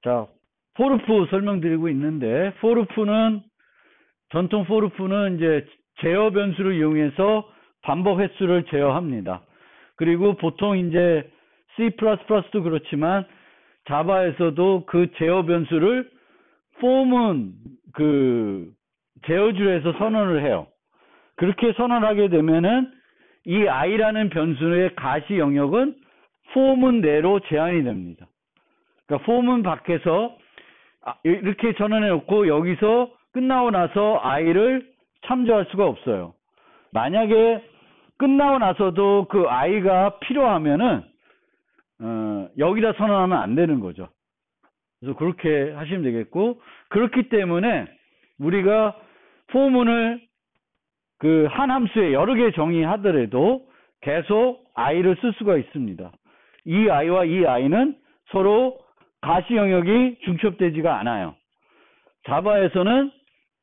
자, 포르프 설명드리고 있는데, 전통 포르프는 이제 제어 변수를 이용해서 반복 횟수를 제어합니다. 그리고 보통 이제 C++도 그렇지만 자바에서도 그 제어 변수를 폼은 그 제어줄에서 선언을 해요. 그렇게 선언하게 되면은 이 i라는 변수의 가시 영역은 폼은 내로 제한이 됩니다. 그러니까 폼은 밖에서 이렇게 전환해 놓고 여기서 끝나고 나서 i를 참조할 수가 없어요. 만약에 끝나고 나서도 그 i가 필요하면은 여기다 선언하면 안 되는 거죠. 그래서 그렇게 하시면 되겠고, 그렇기 때문에 우리가 포문을 그 한 함수에 여러 개 정의하더라도 계속 i를 쓸 수가 있습니다. 이 i와 이 i는 서로 가시 영역이 중첩되지가 않아요. 자바에서는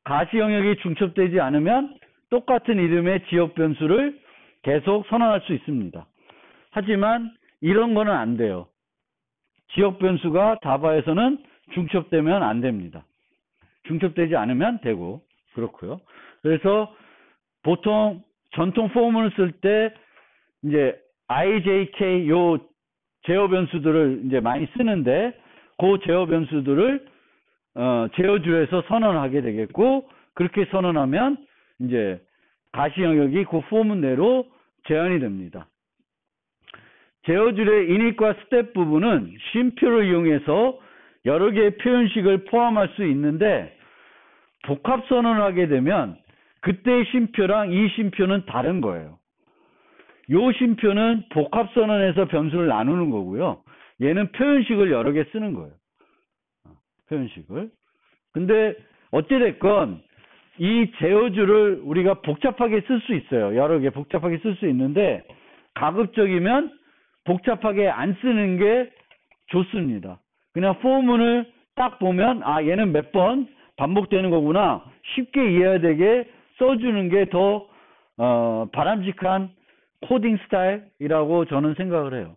가시 영역이 중첩되지 않으면 똑같은 이름의 지역 변수를 계속 선언할 수 있습니다. 하지만 이런 거는 안 돼요. 지역 변수가 자바에서는 중첩되면 안 됩니다. 중첩되지 않으면 되고 그렇고요. 그래서 보통 전통 포문을 쓸 때 이제 IJK 요 제어 변수들을 이제 많이 쓰는데 그 제어 변수들을 제어줄에서 선언하게 되겠고, 그렇게 선언하면 이제 가시 영역이 그 포문 내로 제한이 됩니다. 제어줄의 이닛과 스텝 부분은 쉼표를 이용해서 여러 개의 표현식을 포함할 수 있는데, 복합 선언을 하게 되면 그때의 쉼표랑 이 쉼표는 다른 거예요. 요 쉼표는 복합 선언에서 변수를 나누는 거고요. 얘는 표현식을 여러 개 쓰는 거예요. 표현식을. 근데 어찌됐건 이 제어줄을 우리가 복잡하게 쓸 수 있어요. 여러 개 복잡하게 쓸 수 있는데, 가급적이면 복잡하게 안 쓰는 게 좋습니다. 그냥 포문을 딱 보면 얘는 몇 번 반복되는 거구나 쉽게 이해되게 써주는 게 더 바람직한 코딩 스타일이라고 저는 생각을 해요.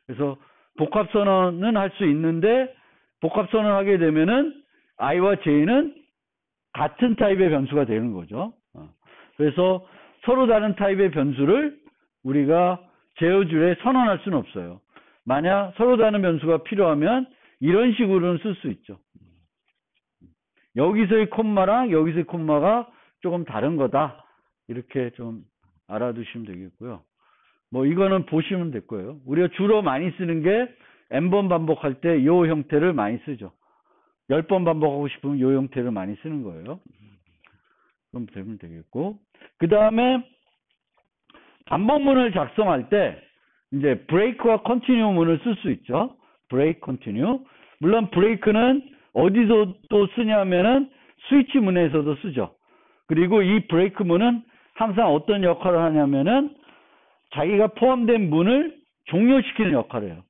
그래서 복합선언은 할 수 있는데, 복합선언을 하게 되면은 i와 j는 같은 타입의 변수가 되는 거죠. 그래서 서로 다른 타입의 변수를 우리가 제어줄에 선언할 수는 없어요. 만약 서로 다른 변수가 필요하면 이런 식으로는 쓸 수 있죠. 여기서의 콤마랑 여기서의 콤마가 조금 다른 거다. 이렇게 좀 알아두시면 되겠고요. 뭐 이거는 보시면 될 거예요. 우리가 주로 많이 쓰는 게 n번 반복할 때 이 형태를 많이 쓰죠. 10번 반복하고 싶으면 이 형태를 많이 쓰는 거예요. 그럼 되면 되겠고, 그 다음에 반복문을 작성할 때 이제 브레이크와 컨티뉴 문을 쓸 수 있죠. 브레이크, 컨티뉴. 물론 브레이크는 어디서 또 쓰냐면은 스위치 문에서도 쓰죠. 그리고 이 브레이크 문은 항상 어떤 역할을 하냐면은 자기가 포함된 문을 종료시키는 역할을 해요.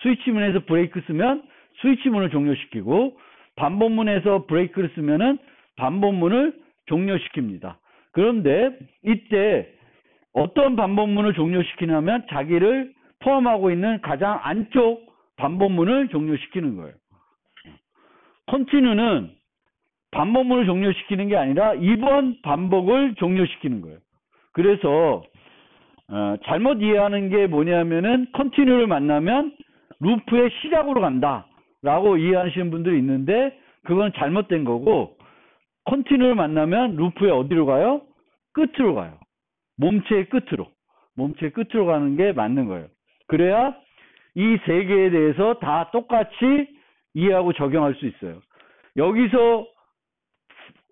스위치 문에서 브레이크 쓰면 스위치 문을 종료시키고, 반복문에서 브레이크를 쓰면은 반복문을 종료시킵니다. 그런데 이때 어떤 반복문을 종료시키냐면 자기를 포함하고 있는 가장 안쪽 반복문을 종료시키는 거예요. 컨티뉴는 반복문을 종료시키는 게 아니라 이번 반복을 종료시키는 거예요. 그래서 잘못 이해하는 게 뭐냐면은 컨티뉴를 만나면 루프의 시작으로 간다 라고 이해하시는 분들이 있는데, 그건 잘못된 거고, 컨티뉴를 만나면 루프의 어디로 가요? 끝으로 가요. 몸체의 끝으로 가는 게 맞는 거예요. 그래야 이 세 개에 대해서 다 똑같이 이해하고 적용할 수 있어요. 여기서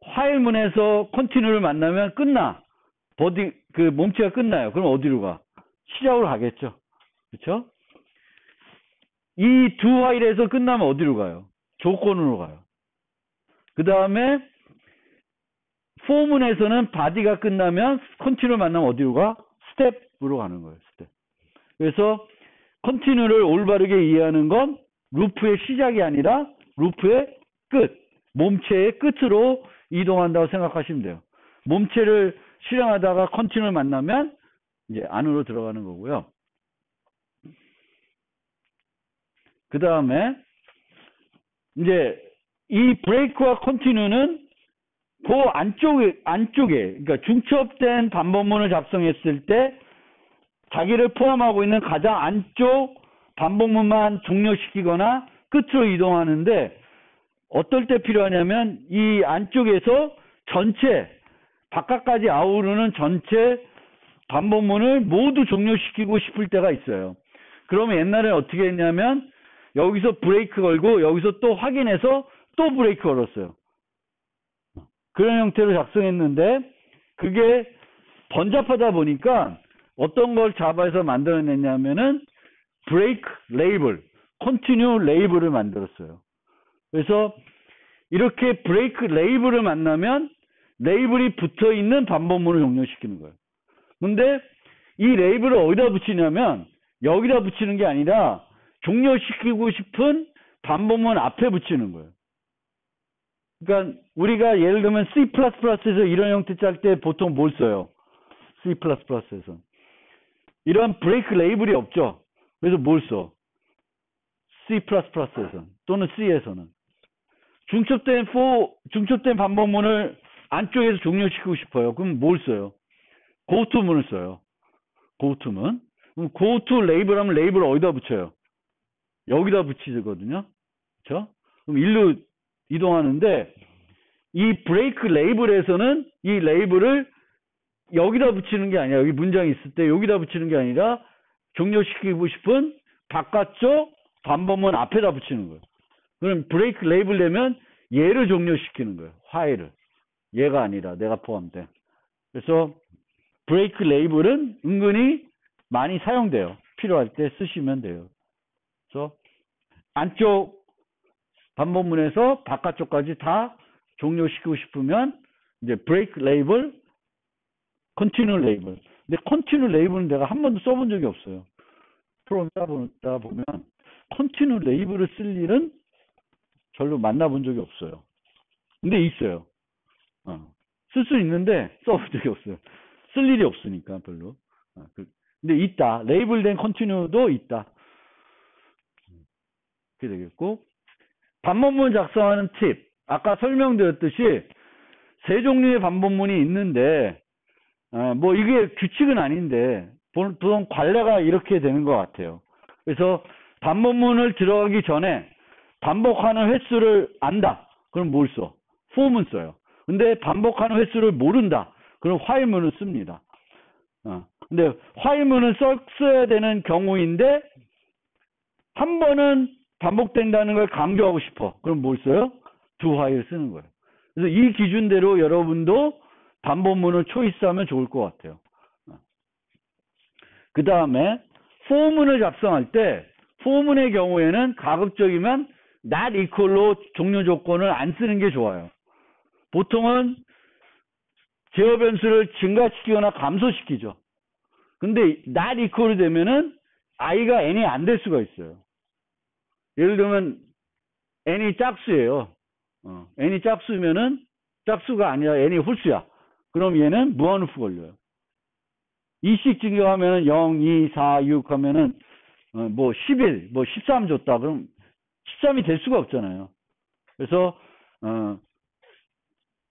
화일문에서 컨티뉴를 만나면 끝나. 그 몸체가 끝나요. 그럼 어디로 가? 시작으로 가겠죠. 그렇죠? 이 두 화일에서 끝나면 어디로 가요? 조건으로 가요. 그 다음에 포문에서는 바디가 끝나면 컨티뉴를 만나면 어디로 가? 스텝으로 가는 거예요. 스텝. 그래서 컨티뉴를 올바르게 이해하는 건 루프의 시작이 아니라 루프의 끝, 몸체의 끝으로 이동한다고 생각하시면 돼요. 몸체를 실행하다가 컨티뉴를 만나면 이제 안으로 들어가는 거고요. 그 다음에 이제 이 브레이크와 컨티뉴는 그 안쪽에, 그러니까 중첩된 반복문을 작성했을 때 자기를 포함하고 있는 가장 안쪽 반복문만 종료시키거나 끝으로 이동하는데 어떨 때 필요하냐면 이 안쪽에서 전체, 바깥까지 아우르는 전체 반복문을 모두 종료시키고 싶을 때가 있어요. 그러면 옛날에 어떻게 했냐면 여기서 브레이크 걸고 여기서 또 확인해서 또 브레이크 걸었어요. 그런 형태로 작성했는데 그게 번잡하다 보니까 어떤 걸 자바에서 만들어냈냐면은 브레이크 레이블, 컨티뉴 레이블을 만들었어요. 그래서 이렇게 브레이크 레이블을 만나면 레이블이 붙어있는 반복문을 종료시키는 거예요. 근데 이 레이블을 어디다 붙이냐면 여기다 붙이는 게 아니라 종료시키고 싶은 반복문 앞에 붙이는 거예요. 그러니까 우리가 예를 들면 C++에서 이런 형태 짤 때 보통 뭘 써요? C++에서 이런 브레이크 레이블이 없죠. 그래서 뭘 써? C++에서 또는 C에서는 중첩된 반복문을 안쪽에서 종료시키고 싶어요. 그럼 뭘 써요? 고토문을 써요. 고토문. 그럼 고토 레이블 하면 레이블을 어디다 붙여요? 여기다 붙이거든요. 그렇죠? 그럼 일로 이동하는데 이 브레이크 레이블에서는 이 레이블을 여기다 붙이는 게 아니라 여기 문장이 있을 때 여기다 붙이는 게 아니라 종료시키고 싶은 바깥쪽 반복문 앞에다 붙이는 거예요. 그럼 브레이크 레이블 되면 얘를 종료시키는 거예요. 화해를. 얘가 아니라 내가 포함돼. 그래서 브레이크 레이블은 은근히 많이 사용돼요. 필요할 때 쓰시면 돼요. 그래서 안쪽 반복문에서 바깥쪽까지 다 종료시키고 싶으면 이제 브레이크 레이블, 컨티뉴 레이블. 근데 컨티뉴 레이블은 내가 한 번도 써본 적이 없어요. 프로그램 짜보다 보면 컨티뉴 레이블을 쓸 일은 별로 만나본 적이 없어요. 근데 있어요. 쓸 수 있는데 써본 적이 없어요. 쓸 일이 없으니까 별로. 근데 있다. 레이블된 컨티뉴도 있다. 그렇게 되겠고 반복문 작성하는 팁. 아까 설명드렸듯이 세 종류의 반복문이 있는데 뭐 이게 규칙은 아닌데 보통 관례가 이렇게 되는 것 같아요. 그래서 반복문을 들어가기 전에 반복하는 횟수를 안다. 그럼 뭘 써? for문 써요. 근데 반복하는 횟수를 모른다. 그럼 while문을 씁니다. 근데 while문을 써야 되는 경우인데 한 번은 반복된다는 걸 강조하고 싶어. 그럼 뭘 써요? do while 쓰는 거예요. 그래서 이 기준대로 여러분도 반복문을 초이스하면 좋을 것 같아요. 그 다음에 for문을 작성할 때 for문의 경우에는 가급적이면 not equal로 종료 조건을 안 쓰는 게 좋아요. 보통은 제어 변수를 증가시키거나 감소시키죠. 근데 not equal이 되면은 i가 n이 안 될 수가 있어요. 예를 들면 n이 짝수예요. n이 짝수면은 짝수가 아니라 n이 홀수야. 그럼 얘는 무한루프 걸려요. 2씩 증가하면은 0, 2, 4, 6 하면은 뭐 11, 뭐 13 줬다. 그럼 13이 될 수가 없잖아요. 그래서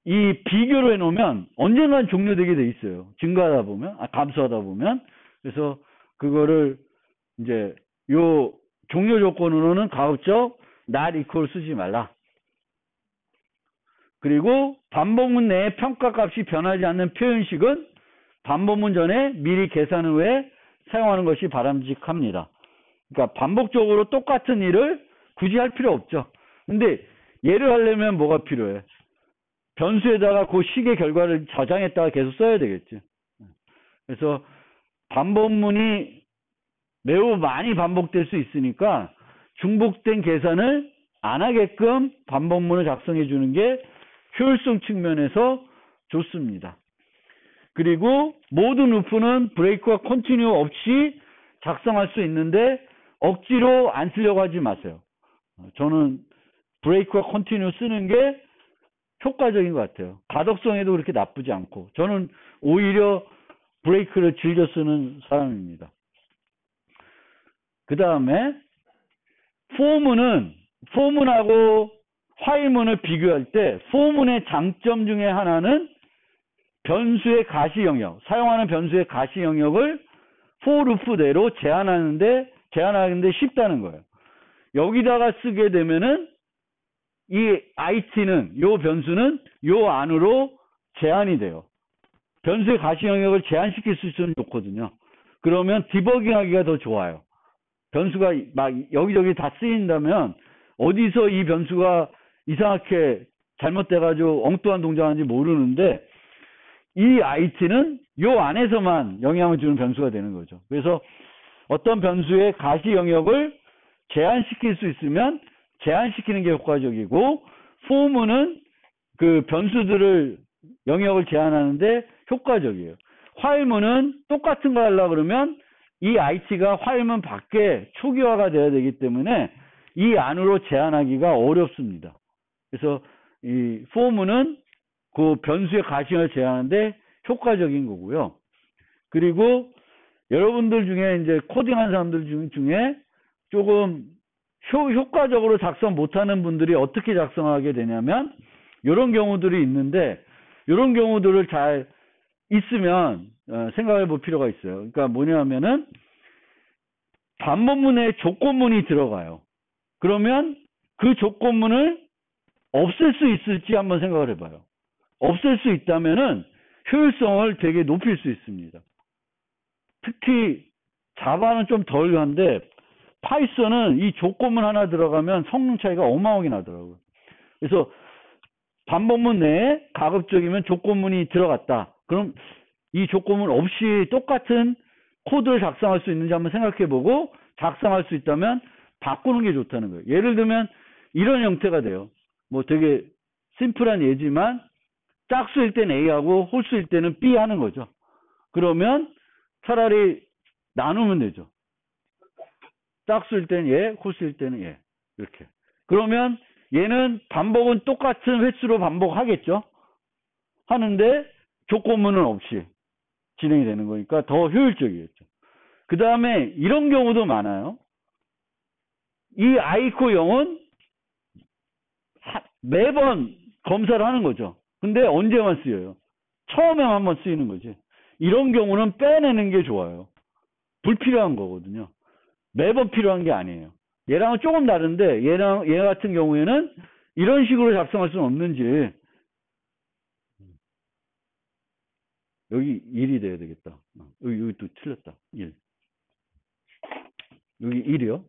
이 비교를 해놓으면 언젠간 종료되게 돼 있어요. 증가하다 보면, 감소하다 보면. 그래서 그거를 이제 요 종료 조건으로는 가급적 not equal 쓰지 말라. 그리고 반복문 내에 평가값이 변하지 않는 표현식은 반복문 전에 미리 계산 후에 사용하는 것이 바람직합니다. 그러니까 반복적으로 똑같은 일을 굳이 할 필요 없죠. 근데 얘를 하려면 뭐가 필요해? 변수에다가 그 식의 결과를 저장했다가 계속 써야 되겠지. 그래서 반복문이 매우 많이 반복될 수 있으니까 중복된 계산을 안 하게끔 반복문을 작성해 주는 게 효율성 측면에서 좋습니다. 그리고 모든 루프는 브레이크와 컨티뉴 없이 작성할 수 있는데 억지로 안 쓰려고 하지 마세요. 저는 브레이크와 컨티뉴 쓰는 게 효과적인 것 같아요. 가독성에도 그렇게 나쁘지 않고 저는 오히려 브레이크를 즐겨 쓰는 사람입니다. 그 다음에 포문하고 화일문을 비교할 때 for문의 장점 중에 하나는 변수의 가시 영역, 사용하는 변수의 가시 영역을 for loop 내로 제한하는데 쉽다는 거예요. 여기다가 쓰게 되면은 이 it는, 요 변수는 요 안으로 제한이 돼요. 변수의 가시 영역을 제한시킬 수 있으면 좋거든요. 그러면 디버깅 하기가 더 좋아요. 변수가 막 여기저기 다 쓰인다면 어디서 이 변수가 이상하게 잘못돼가지고 엉뚱한 동작하는지 모르는데 이 it는 요 안에서만 영향을 주는 변수가 되는 거죠. 그래서 어떤 변수의 가시 영역을 제한시킬 수 있으면 제한시키는 게 효과적이고 for문은 그 변수들을 영역을 제한하는데 효과적이에요. 화일문은 똑같은 거 하려고 그러면 이 it가 화일문 밖에 초기화가 돼야 되기 때문에 이 안으로 제한하기가 어렵습니다. 그래서 이 for문은 그 변수의 가시형을 제한하는데 효과적인 거고요. 그리고 여러분들 중에 이제 코딩하는 사람들 중에 조금 효과적으로 작성 못하는 분들이 어떻게 작성하게 되냐면 이런 경우들이 있는데 이런 경우들을 잘 있으면 생각해 볼 필요가 있어요. 그러니까 뭐냐면은 반복문에 조건문이 들어가요. 그러면 그 조건문을 없앨 수 있을지 한번 생각을 해봐요. 없앨 수 있다면은 효율성을 되게 높일 수 있습니다. 특히 자바는 좀 덜 한데 파이썬은 이 조건문 하나 들어가면 성능 차이가 어마어마하게 나더라고요. 그래서 반복문 내에 가급적이면 조건문이 들어갔다. 그럼 이 조건문 없이 똑같은 코드를 작성할 수 있는지 한번 생각해보고 작성할 수 있다면 바꾸는 게 좋다는 거예요. 예를 들면 이런 형태가 돼요. 뭐 되게 심플한 예지만 짝수일 때는 A하고 홀수일 때는 B 하는 거죠. 그러면 차라리 나누면 되죠. 짝수일 때는 얘, 홀수일 때는 얘. 이렇게. 그러면 얘는 반복은 똑같은 횟수로 반복하겠죠. 하는데 조건문은 없이 진행이 되는 거니까 더 효율적이겠죠. 그 다음에 이런 경우도 많아요. 이 i코 0은 매번 검사를 하는 거죠. 근데 언제만 쓰여요? 처음에만 한번 쓰이는 거지. 이런 경우는 빼내는 게 좋아요. 불필요한 거거든요. 매번 필요한 게 아니에요. 얘랑은 조금 다른데 얘 같은 경우에는 이런 식으로 작성할 수는 없는지 여기 1이 돼야 되겠다. 여기 또 틀렸다. 1. 여기 1이요.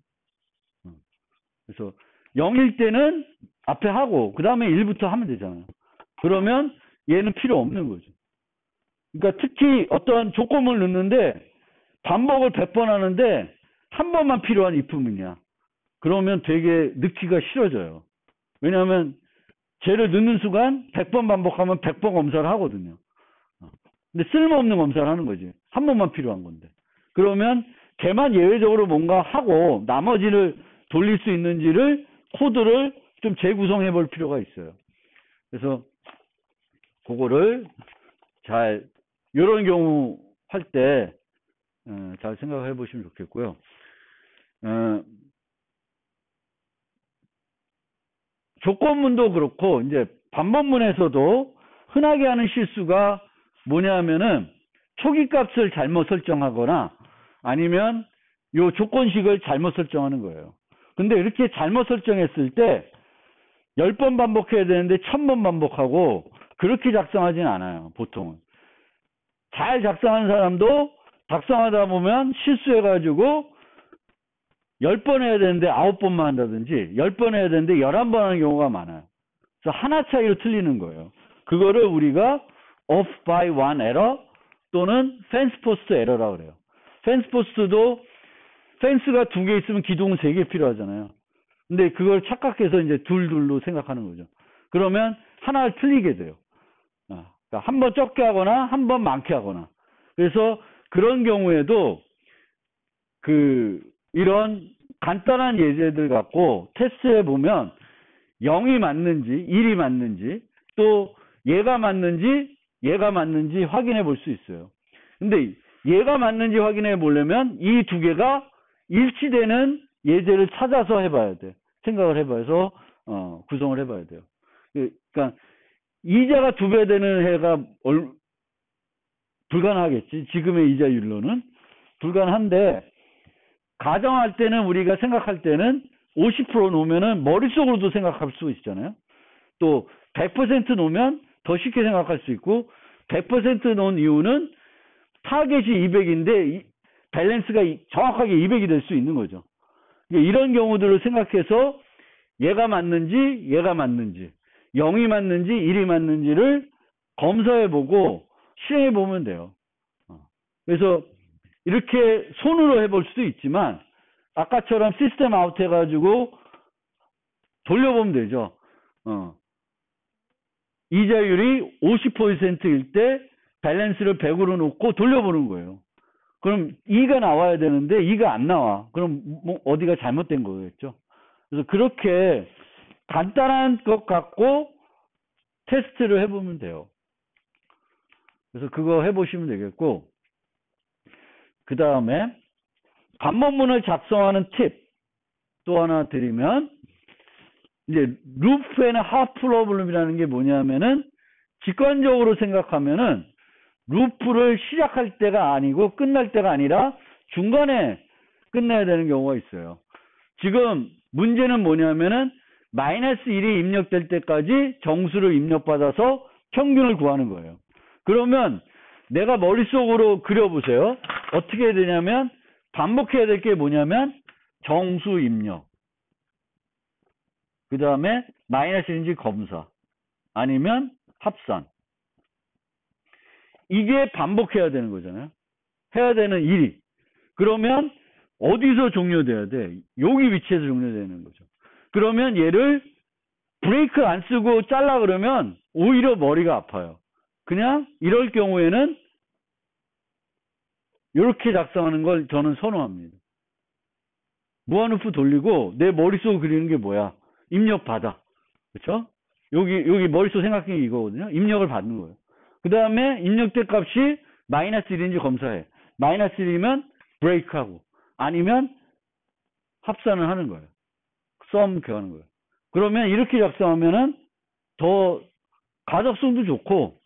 그래서 0일 때는 앞에 하고 그 다음에 1부터 하면 되잖아요. 그러면 얘는 필요 없는 거죠. 그러니까 특히 어떤 조건을 넣는데 반복을 100번 하는데 한 번만 필요한 if문이야. 그러면 되게 넣기가 싫어져요. 왜냐하면 쟤를 넣는 순간 100번 반복하면 100번 검사를 하거든요. 근데 쓸모없는 검사를 하는 거지. 한 번만 필요한 건데. 그러면 걔만 예외적으로 뭔가 하고 나머지를 돌릴 수 있는지를 코드를 좀 재구성해 볼 필요가 있어요. 그래서 그거를 잘 이런 경우 할 때 잘 생각해 보시면 좋겠고요. 조건문도 그렇고 이제 반복문에서도 흔하게 하는 실수가 뭐냐면은 초기 값을 잘못 설정하거나 아니면 요 조건식을 잘못 설정하는 거예요. 근데 이렇게 잘못 설정했을 때 10번 반복해야 되는데 1000번 반복하고 그렇게 작성하진 않아요. 보통은. 잘 작성하는 사람도 작성하다 보면 실수해가지고 10번 해야 되는데 9번만 한다든지 10번 해야 되는데 11번 하는 경우가 많아요. 그래서 하나 차이로 틀리는 거예요. 그거를 우리가 off by one error 또는 fence post error라고 그래요. fence post도 펜스가 2개 있으면 기둥은 3개 필요하잖아요. 근데 그걸 착각해서 이제 둘로 생각하는 거죠. 그러면 하나를 틀리게 돼요. 그러니까 한 번 적게 하거나 한 번 많게 하거나. 그래서 그런 경우에도 이런 간단한 예제들 갖고 테스트해 보면 0이 맞는지 1이 맞는지 또 얘가 맞는지 확인해 볼 수 있어요. 근데 얘가 맞는지 확인해 보려면 이 두 개가 일치되는 예제를 찾아서 해봐야 돼. 생각을 해봐서 구성을 해봐야 돼요. 그러니까 이자가 2배 되는 해가 불가능하겠지. 지금의 이자율로는 불가능한데, 가정할 때는 우리가 생각할 때는 50% 놓으면은 머릿속으로도 생각할 수 있잖아요. 또 100% 놓으면 더 쉽게 생각할 수 있고, 100% 놓은 이유는 타겟이 200인데 밸런스가 정확하게 200이 될 수 있는 거죠. 이런 경우들을 생각해서 얘가 맞는지 0이 맞는지 1이 맞는지를 검사해보고 실행해보면 돼요. 그래서 이렇게 손으로 해볼 수도 있지만 아까처럼 시스템 아웃 해가지고 돌려보면 되죠. 이자율이 50%일 때 밸런스를 100으로 놓고 돌려보는 거예요. 그럼 2가 나와야 되는데 2가 안 나와. 그럼 뭐 어디가 잘못된 거겠죠. 그래서 그렇게 간단한 것 갖고 테스트를 해보면 돼요. 그래서 그거 해보시면 되겠고, 그 다음에 반복문을 작성하는 팁 또 하나 드리면, 이제 루프 앤 하프 프로블럼이라는 게 뭐냐면은, 직관적으로 생각하면은 루프를 시작할 때가 아니고 끝날 때가 아니라 중간에 끝내야 되는 경우가 있어요. 지금 문제는 뭐냐면은 마이너스 1이 입력될 때까지 정수를 입력받아서 평균을 구하는 거예요. 그러면 내가 머릿속으로 그려보세요. 어떻게 해야 되냐면, 반복해야 될 게 뭐냐면 정수 입력, 그 다음에 마이너스 인지 검사, 아니면 합산. 이게 반복해야 되는 거잖아요. 해야 되는 일이. 그러면 어디서 종료돼야 돼? 여기 위치에서 종료되는 거죠. 그러면 얘를 브레이크 안 쓰고 잘라 그러면 오히려 머리가 아파요. 그냥 이럴 경우에는 이렇게 작성하는 걸 저는 선호합니다. 무한루프 돌리고 내 머릿속 그리는 게 뭐야? 입력 받아. 그렇죠? 여기 머릿속 생각하는 게 이거거든요. 입력을 받는 거예요. 그 다음에 입력될 값이 마이너스 1인지 검사해. 마이너스 1이면 브레이크하고, 아니면 합산을 하는 거예요. 썸 교하는 거예요. 그러면 이렇게 작성하면은 더 가독성도 좋고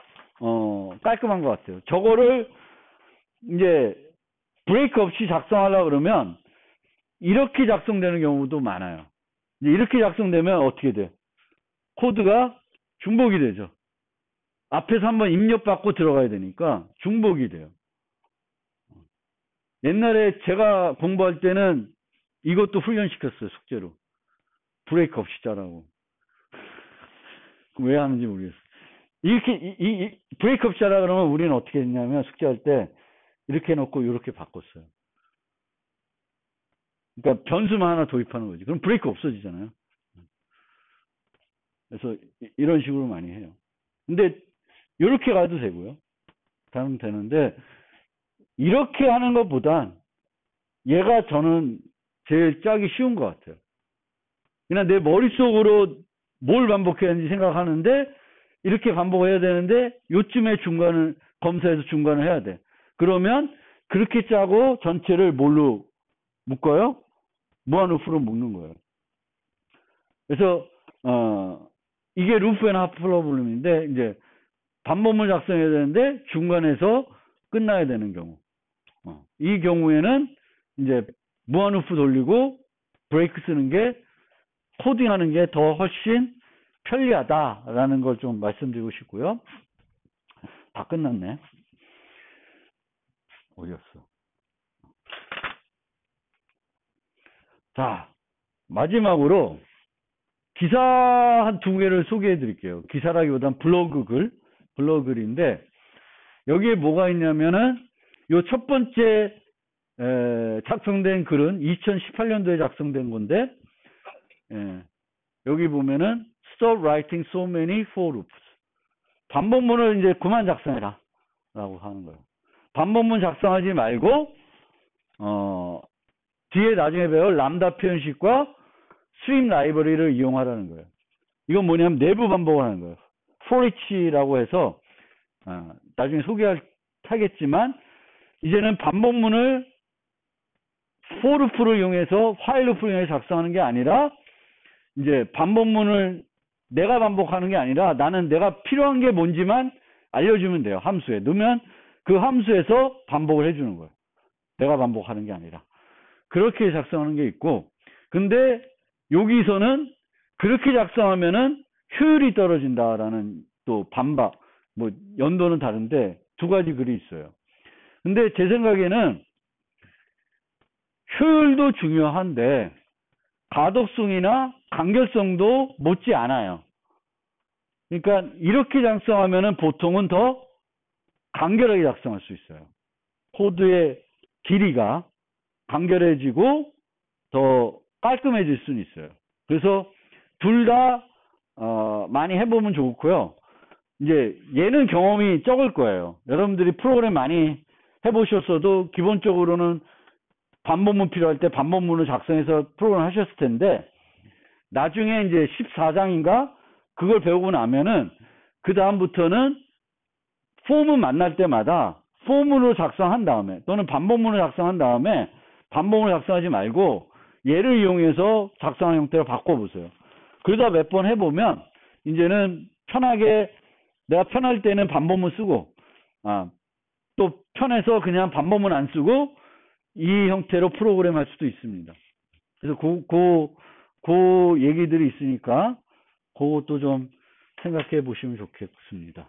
깔끔한 것 같아요. 저거를 이제 브레이크 없이 작성하려고 그러면 이렇게 작성되는 경우도 많아요. 이렇게 작성되면 어떻게 돼? 코드가 중복이 되죠. 앞에서 한번 입력받고 들어가야 되니까 중복이 돼요. 옛날에 제가 공부할 때는 이것도 훈련시켰어요. 숙제로. 브레이크 없이 짜라고. 왜 하는지 모르겠어요. 이렇게 브레이크 없이 짜라 그러면 우리는 어떻게 했냐면, 숙제할 때 이렇게 해놓고 이렇게 바꿨어요. 그러니까 변수만 하나 도입하는 거지. 그럼 브레이크 없어지잖아요. 그래서 이런 식으로 많이 해요. 근데 이렇게 가도 되고요. 다면 되는데, 이렇게 하는 것보단 얘가 저는 제일 짜기 쉬운 것 같아요. 그냥 내 머릿속으로 뭘 반복해야 하는지 생각하는데, 이렇게 반복해야 되는데 요쯤에 중간을 검사해서 중간을 해야 돼. 그러면 그렇게 짜고 전체를 뭘로 묶어요? 무한루프로 묶는 거예요. 그래서 이게 루프 앤 하프 프로블럼인데, 이제 반복문 작성해야 되는데 중간에서 끝나야 되는 경우, 이 경우에는 이제 무한루프 돌리고 브레이크 쓰는 게, 코딩하는 게 더 훨씬 편리하다라는 걸 좀 말씀드리고 싶고요. 다 끝났네. 어디였어? 자, 마지막으로 기사 한 2개를 소개해 드릴게요. 기사라기보단 블로글인데, 여기에 뭐가 있냐면은, 요 첫 번째 작성된 글은 2018년도에 작성된 건데, 여기 보면은 Stop writing so many for loops. 반복문을 이제 그만 작성해라 라고 하는 거예요. 반복문 작성하지 말고 뒤에 나중에 배울 람다 표현식과 스트림 라이브러리를 이용하라는 거예요. 이건 뭐냐면 내부 반복을 하는 거예요. for each라고 해서 나중에 소개하겠지만, 이제는 반복문을 for loop를 이용해서 while loop를 이용해서 작성하는 게 아니라 이제 반복문을 내가 반복하는 게 아니라 나는 내가 필요한 게 뭔지만 알려주면 돼요. 함수에 넣으면 그 함수에서 반복을 해주는 거예요. 내가 반복하는 게 아니라. 그렇게 작성하는 게 있고, 근데 여기서는 그렇게 작성하면은 효율이 떨어진다라는 또 반박, 뭐 연도는 다른데 두 가지 글이 있어요. 근데 제 생각에는 효율도 중요한데 가독성이나 간결성도 못지 않아요. 그러니까 이렇게 작성하면은 보통은 더 간결하게 작성할 수 있어요. 코드의 길이가 간결해지고 더 깔끔해질 수는 있어요. 그래서 둘 다 많이 해보면 좋고요. 이제 얘는 경험이 적을 거예요. 여러분들이 프로그램 많이 해보셨어도 기본적으로는 반복문 필요할 때 반복문을 작성해서 프로그램 하셨을 텐데 나중에 이제 14장인가 그걸 배우고 나면은 그 다음부터는 폼을 만날 때마다 폼으로 작성한 다음에 또는 반복문을 작성한 다음에 반복문을 작성하지 말고 얘를 이용해서 작성한 형태로 바꿔보세요. 그러다 몇 번 해보면 이제는 편하게 내가 편할 때는 반복문 쓰고 또 편해서 그냥 반복문 안 쓰고 이 형태로 프로그램 할 수도 있습니다. 그래서 그 얘기들이 있으니까 그것도 좀 생각해 보시면 좋겠습니다.